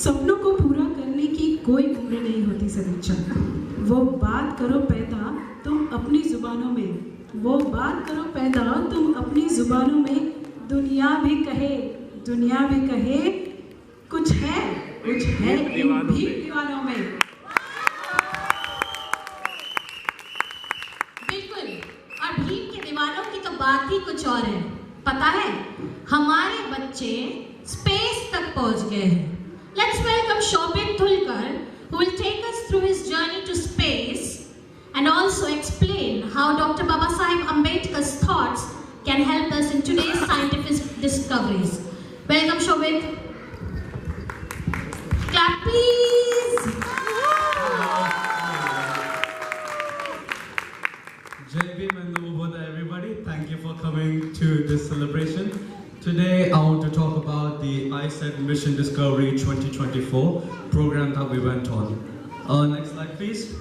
सपनों को पूरा करने की कोई उम्र नहीं होती समीक्षा। वो बात करो पैदा तुम अपनी जुबानों में, वो बात करो पैदा तुम अपनी जुबानों में। दुनिया भी कहे कुछ है इन भी दीवानों में। बिल्कुल, और भीम के दीवानों की तो बात ही कुछ और है। पता है, हमारे बच्चे स्पेस तक पहुंच गए हैं। Let's welcome Shobit Thulkar, who will take us through his journey to space and also explain how Dr. Babasaheb Ambedkar's thoughts can help us in today's scientific discoveries. Welcome, Shobit. Clap, please. Jai Bhim and Namo Buddha, everybody. Thank you for coming to this celebration. Today, I want to talk about the ISET Mission Discovery 2024 program that we went on. Next slide, please.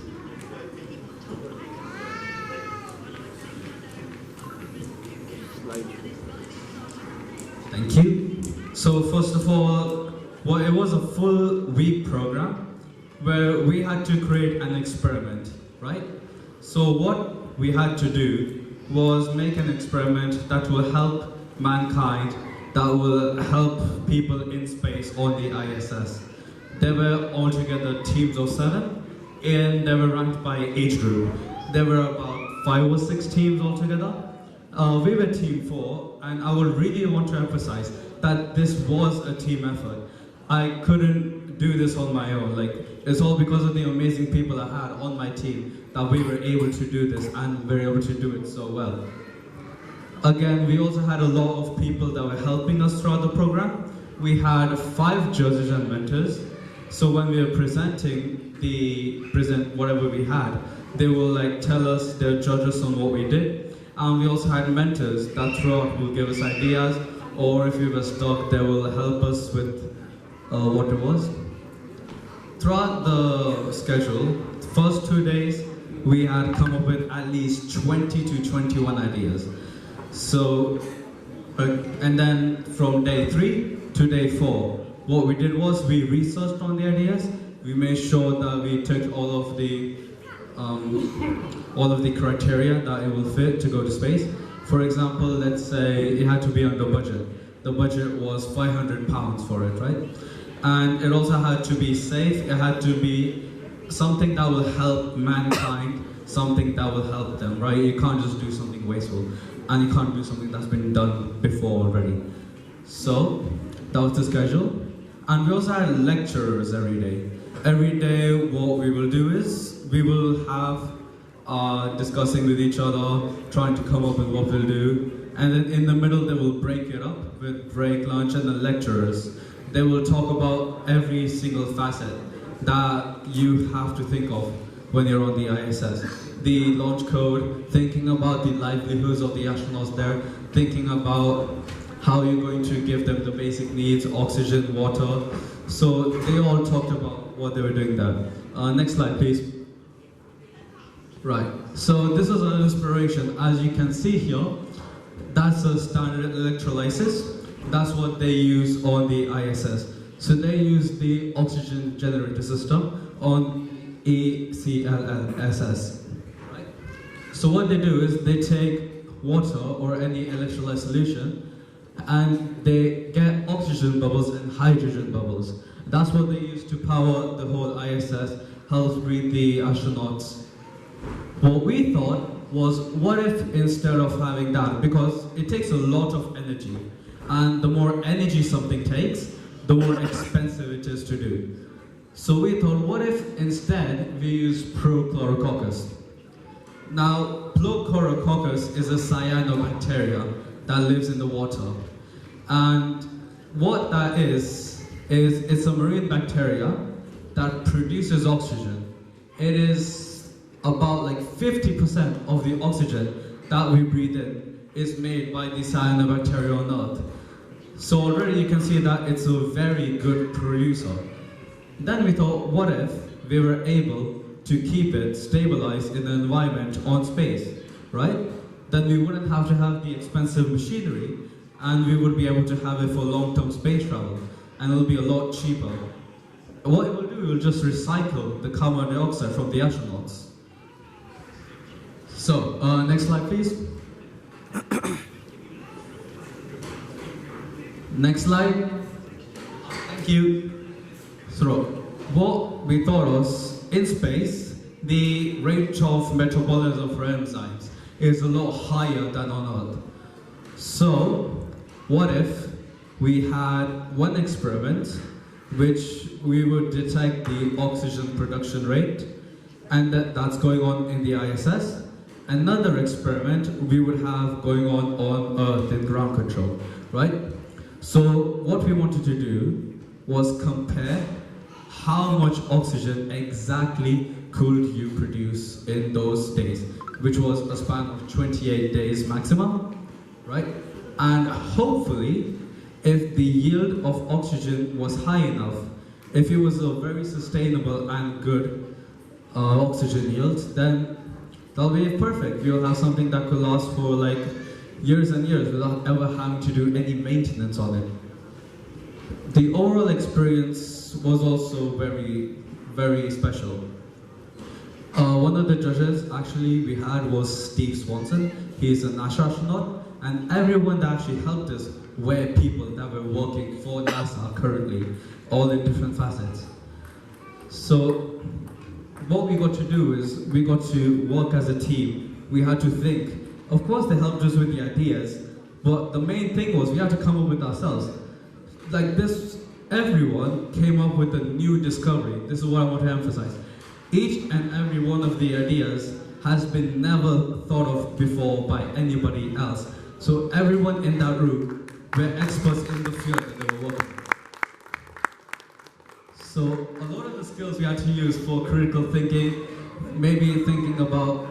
Thank you. So first of all, well, it was a full week program where we had to create an experiment, right? So what we had to do was make an experiment that will help mankind, that will help people in space on the ISS. There were altogether teams of 7, and they were ranked by age group. There were about 5 or 6 teams altogether. We were team 4, and I would really want to emphasize that this was a team effort. I couldn't do this on my own. Like, it's all because of the amazing people I had on my team that we were able to do this, and we were able to do it so well. Again, we also had a lot of people that were helping us throughout the program. We had 5 judges and mentors. So when we were presenting whatever we had, they will like tell us, they'll judge us on what we did. And we also had mentors that throughout will give us ideas, or if we were stuck, they will help us with what it was. Throughout the schedule, first 2 days, we had come up with at least 20 to 21 ideas. So, and then from day 3 to day 4, what we did was we researched on the ideas. We made sure that we took all of the criteria that it will fit to go to space. For example, let's say it had to be under budget. The budget was £500 for it, right? And it also had to be safe. It had to be something that will help mankind, something that will help them, right? You can't just do something wasteful, and you can't do something that's been done before already. So that was the schedule. And we also had lecturers every day. Every day what we will do is we will have discussing with each other, trying to come up with what we'll do. And then in the middle they will break it up with break, lunch, and the lecturers. They will talk about every single facet that you have to think of when you're on the ISS. The launch code, thinking about the livelihoods of the astronauts there, thinking about how you're going to give them the basic needs, oxygen, water. So they all talked about what they were doing there. Next slide, please. Right, so this is an inspiration. As you can see here, that's a standard electrolysis. That's what they use on the ISS. So they use the oxygen generator system on ECLSS. Right? So what they do is they take water or any electrolyte solution and they get oxygen bubbles and hydrogen bubbles. That's what they use to power the whole ISS, helps breathe the astronauts. What we thought was, what if instead of having that, because it takes a lot of energy, and the more energy something takes, the more expensive it is to do. So we thought, what if instead we use Prochlorococcus? Now, Prochlorococcus is a cyanobacteria that lives in the water. And what that is it's a marine bacteria that produces oxygen. It is about like 50% of the oxygen that we breathe in is made by the cyanobacteria on Earth. So already you can see that it's a very good producer. Then we thought, what if we were able to keep it stabilized in the environment on space, right? Then we wouldn't have to have the expensive machinery, and we would be able to have it for long-term space travel, and it'll be a lot cheaper. what it will do, it will just recycle the carbon dioxide from the astronauts. So, next slide please. Next slide. Thank you. So, what we thought was, in space, the rate of metabolism for enzymes is a lot higher than on Earth. So, what if we had one experiment which we would detect the oxygen production rate, and that's going on in the ISS. Another experiment we would have going on Earth in ground control, right? So what we wanted to do was compare how much oxygen exactly could you produce in those days, which was a span of 28 days maximum, right? And hopefully, if the yield of oxygen was high enough, if it was a very sustainable and good oxygen yield, then that'll be perfect. We'll have something that could last for like years and years without ever having to do any maintenance on it. The overall experience was also very, very special. One of the judges actually we had was Steve Swanson. He's a NASA astronaut, and everyone that actually helped us were people that were working for NASA currently, all in different facets. So what we got to do is we got to work as a team. We had to think. Of course they helped us with the ideas, but the main thing was we had to come up with ourselves. Like this, everyone came up with a new discovery. This is what I want to emphasize. Each and every one of the ideas has been never thought of before by anybody else. So everyone in that room were experts in the field that they were working in. So a lot of the skills we had to use for critical thinking, maybe thinking about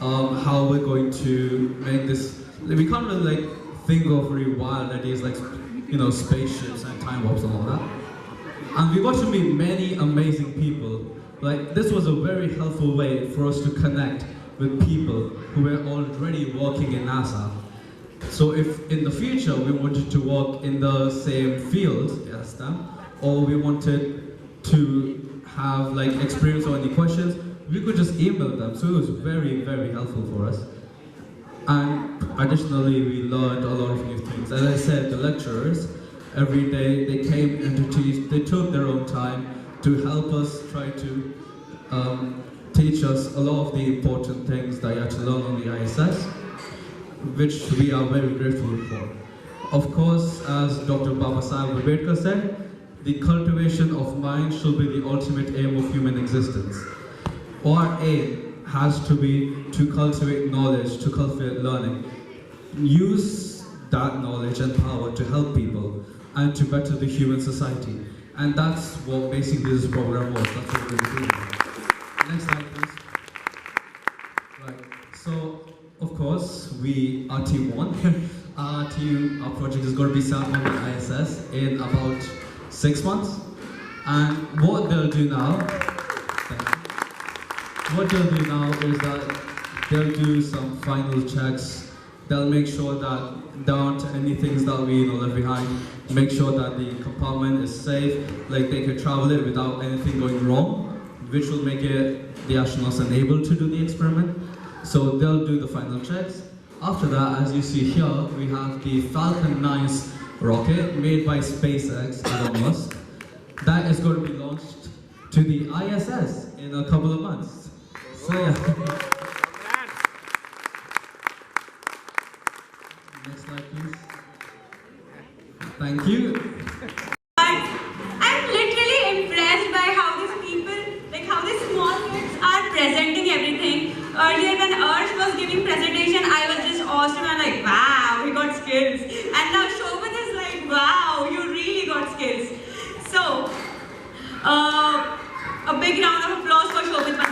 how we're going to make this. We can't really like think of very wild ideas like, you know, spaceships and time warps and all that. And we got to meet many amazing people. Like this was a very helpful way for us to connect with people who were already working in NASA. So if in the future we wanted to work in the same field as them, or we wanted to have like experience or any questions, we could just email them. So it was very, very helpful for us. And additionally, we learned a lot of new things. As I said, the lecturers, every day they came in to teach. They took their own time to help us, try to teach us a lot of the important things that you had to learn on the ISS, which we are very grateful for. Of course, as Dr. Babasaheb Ambedkar said, the cultivation of mind should be the ultimate aim of human existence. Our aim has to be to cultivate knowledge, to cultivate learning. Use that knowledge and power to help people and to better the human society. And that's what basically this program was. That's what we're doing. Next slide, please. Right. So, of course, we are team one. Our project is going to be set up on the ISS in about 6 months. And what they'll do now, is that they'll do some final checks. They'll make sure that there aren't any things that we left behind. Make sure that the compartment is safe, like they can travel it without anything going wrong, which will make it the astronauts unable to do the experiment. So they'll do the final checks. After that, as you see here, we have the Falcon 9 rocket made by SpaceX, Elon Musk. That is going to be launched to the ISS in a couple of months. So yeah. Next slide, please. Thank you. I'm literally impressed by how these people, like how these small kids are presenting everything. Earlier when Arsh was giving presentation, I was just awesome and like, wow, he got skills. And now Shobhan is like, wow, you really got skills. So, a big round of applause for Shobhan.